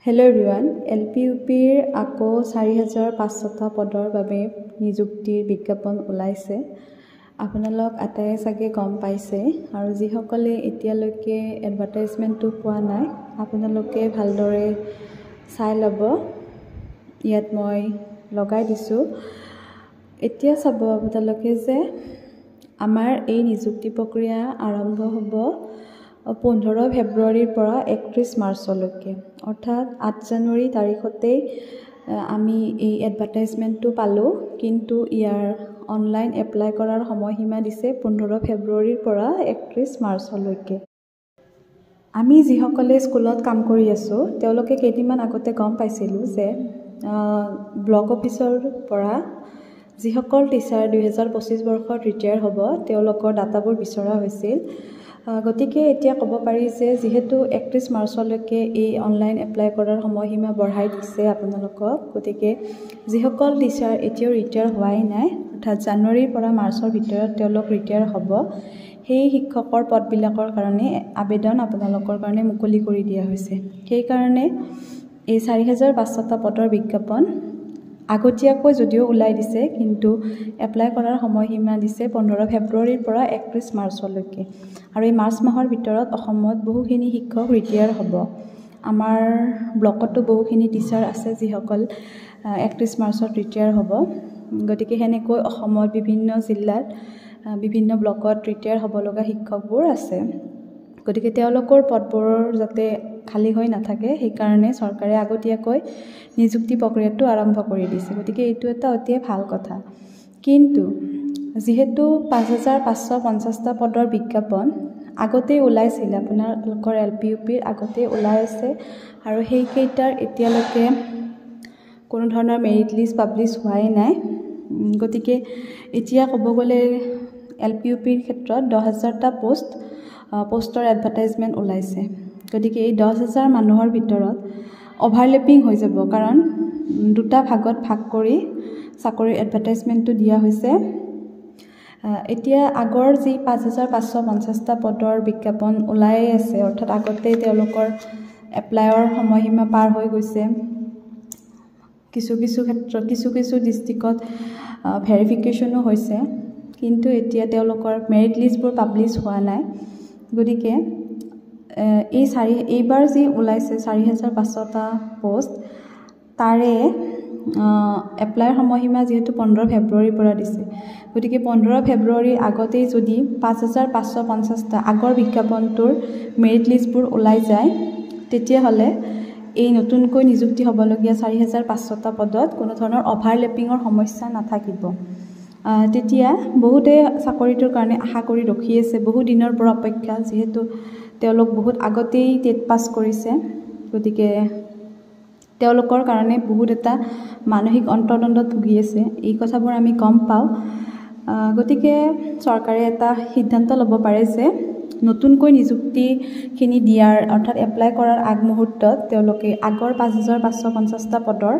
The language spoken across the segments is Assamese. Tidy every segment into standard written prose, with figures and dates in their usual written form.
হেল্ল' এভৰিৱান, LP-UPৰ আকৌ ৪৫০০টা পদৰ বাবে নিযুক্তিৰ বিজ্ঞাপন ওলাইছে। আপোনালোক আটাইয়ে চাগে গম পাইছে আৰু যিসকলে এতিয়ালৈকে এডভাৰটাইজমেণ্টটো পোৱা নাই আপোনালোকে ভালদৰে চাই ল'ব। ইয়াত মই লগাই দিছোঁ। এতিয়া চাব আপোনালোকে যে আমাৰ এই নিযুক্তি প্ৰক্ৰিয়া আৰম্ভ হ'ব 15 ফেব্ৰুৱাৰীৰ পৰা 31 মাৰ্চলৈকে, অৰ্থাৎ 8 জানুৱাৰী তাৰিখতেই আমি এই এডভাৰটাইজমেণ্টটো পালোঁ। কিন্তু ইয়াৰ অনলাইন এপ্লাই কৰাৰ সময়সীমা দিছে 15 ফেব্ৰুৱাৰীৰ পৰা 31 মাৰ্চলৈকে। আমি যিসকলে স্কুলত কাম কৰি আছোঁ তেওঁলোকে কেইদিনমান আগতে গম পাইছিলোঁ যে ব্লক অফিচৰ পৰা যিসকল টিচাৰ 2025 বৰ্ষত ৰিটায়াৰ হ'ব তেওঁলোকৰ ডাটাবোৰ বিচৰা হৈছিল। গতিকে এতিয়া ক'ব পাৰি যে যিহেতু 31 মাৰ্চলৈকে এই অনলাইন এপ্লাই কৰাৰ সময়সীমা বঢ়াই দিছে আপোনালোকক, গতিকে যিসকল টিচাৰ এতিয়াও ৰিটায়াৰ হোৱাই নাই অৰ্থাৎ জানুৱাৰীৰ পৰা মাৰ্চৰ ভিতৰত তেওঁলোক ৰিটায়াৰ হ'ব, সেই শিক্ষকৰ পদবিলাকৰ কাৰণে আবেদন আপোনালোকৰ কাৰণে মুকলি কৰি দিয়া হৈছে। সেইকাৰণে এই ৪৫০০টা পদৰ বিজ্ঞাপন আগতীয়াকৈ যদিও ওলাই দিছে কিন্তু এপ্লাই কৰাৰ সময়সীমা দিছে 15 ফেব্ৰুৱাৰীৰ পৰা 31 মাৰ্চলৈকে। আৰু এই মাৰ্চ মাহৰ ভিতৰত অসমত বহুখিনি শিক্ষক ৰিটায়াৰ হ'ব। আমাৰ ব্লকতো বহুখিনি টিচাৰ আছে যিসকল 31 মাৰ্চত ৰিটায়াৰ হ'ব। গতিকে সেনেকৈ অসমত বিভিন্ন জিলাত বিভিন্ন ব্লকত ৰিটায়াৰ হ'ব লগা শিক্ষকবোৰ আছে। গতিকে তেওঁলোকৰ পদবোৰ যাতে খালী হৈ নাথাকে সেইকাৰণে চৰকাৰে আগতীয়াকৈ নিযুক্তি প্ৰক্ৰিয়াটো আৰম্ভ কৰি দিছে। গতিকে এইটো এটা অতি ভাল কথা। কিন্তু যিহেতু ৫৫৫০টা পদৰ বিজ্ঞাপন আগতেই ওলাইছিল, আপোনালোকৰ LP-UPৰ আগতেই ওলাই আছে আৰু সেইকেইটাৰ এতিয়ালৈকে কোনো ধৰণৰ মেৰিট লিষ্ট পাব্লিছ হোৱাই নাই। গতিকে এতিয়া ক'ব গ'লে LP-UPৰ ক্ষেত্ৰত 10,000টা পোষ্টৰ এডভাৰটাইজমেণ্ট ওলাইছে। গতিকে এই 10,000 মানুহৰ ভিতৰত অভাৰলেপিং হৈ যাব, কাৰণ দুটা ভাগত ভাগ কৰি চাকৰিৰ এডভাৰটাইজমেণ্টটো দিয়া হৈছে। এতিয়া আগৰ যি ৫৫৫০টা পদৰ বিজ্ঞাপন ওলাই আছে অৰ্থাৎ আগতেই তেওঁলোকৰ এপ্লাইৰ সময়সীমা পাৰ হৈ গৈছে। কিছু ক্ষেত্ৰত কিছু ডিষ্ট্ৰিক্টত ভেৰিফিকেশ্যনো হৈছে, কিন্তু এতিয়া তেওঁলোকৰ মেৰিট লিষ্টবোৰ পাব্লিছ হোৱা নাই। গতিকে এইবাৰ যি ওলাইছে ৪৫০০টা পোষ্ট, তাৰে এপ্লাইৰ সময়সীমা যিহেতু 15 ফেব্ৰুৱাৰীৰ পৰা দিছে। গতিকে 15 ফেব্ৰুৱাৰীৰ আগতেই যদি ৫৫৫০টা আগৰ বিজ্ঞাপনটোৰ মেৰিট লিষ্টবোৰ ওলাই যায় তেতিয়াহ'লে এই নতুনকৈ নিযুক্তি হ'বলগীয়া ৪৫০০টা পদত কোনো ধৰণৰ অভাৰলেপিঙৰ সমস্যা নাথাকিব। তেতিয়া বহুতে চাকৰিটোৰ কাৰণে আশা কৰি ৰখি আছে, বহু দিনৰ পৰা অপেক্ষা, যিহেতু তেওঁলোক বহুত আগতেই টেট পাছ কৰিছে। গতিকে তেওঁলোকৰ কাৰণে বহুত এটা মানসিক অন্তৰ্দ্বন্দ্বত ভুগি আছে, এই কথাবোৰ আমি গম পাওঁ। গতিকে চৰকাৰে এটা সিদ্ধান্ত ল'ব পাৰে যে নতুনকৈ নিযুক্তিখিনি দিয়াৰ অৰ্থাৎ এপ্লাই কৰাৰ আগমুহূৰ্তত তেওঁলোকে আগৰ ৫৫৫০টা পদৰ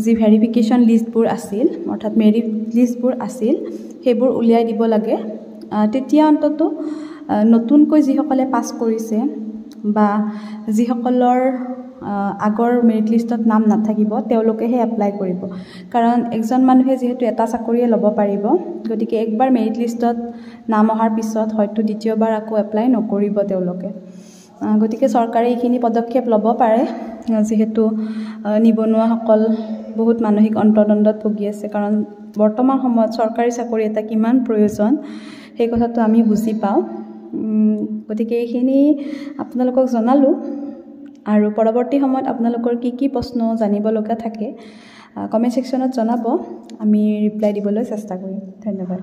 যি ভেৰিফিকেশ্যন লিষ্টবোৰ আছিল অৰ্থাৎ মেৰিট লিষ্টবোৰ আছিল সেইবোৰ উলিয়াই দিব লাগে। তেতিয়া অন্তত নতুনকৈ যিসকলে পাছ কৰিছে বা যিসকলৰ আগৰ মেৰিট লিষ্টত নাম নাথাকিব তেওঁলোকেহে এপ্লাই কৰিব, কাৰণ এজন মানুহে যিহেতু এটা চাকৰিয়ে ল'ব পাৰিব। গতিকে একবাৰ মেৰিট লিষ্টত নাম অহাৰ পিছত হয়তো দ্বিতীয়বাৰ আকৌ এপ্লাই নকৰিব তেওঁলোকে। গতিকে চৰকাৰে এইখিনি পদক্ষেপ ল'ব পাৰে, যিহেতু নিবনুৱাসকল বহুত মানসিক অন্তৰ্দ্বন্দ্বত ভুগি আছে। কাৰণ বৰ্তমান সময়ত চৰকাৰী চাকৰি এটা কিমান প্ৰয়োজন সেই কথাটো আমি বুজি পাওঁ। গতিকে এইখিনি আপোনালোকক জনালোঁ আৰু পৰৱৰ্তী সময়ত আপোনালোকৰ কি প্ৰশ্ন জানিব লগা থাকে কমেণ্ট ছেকশ্যনত জনাব, আমি ৰিপ্লাই দিবলৈ চেষ্টা কৰিম। ধন্যবাদ।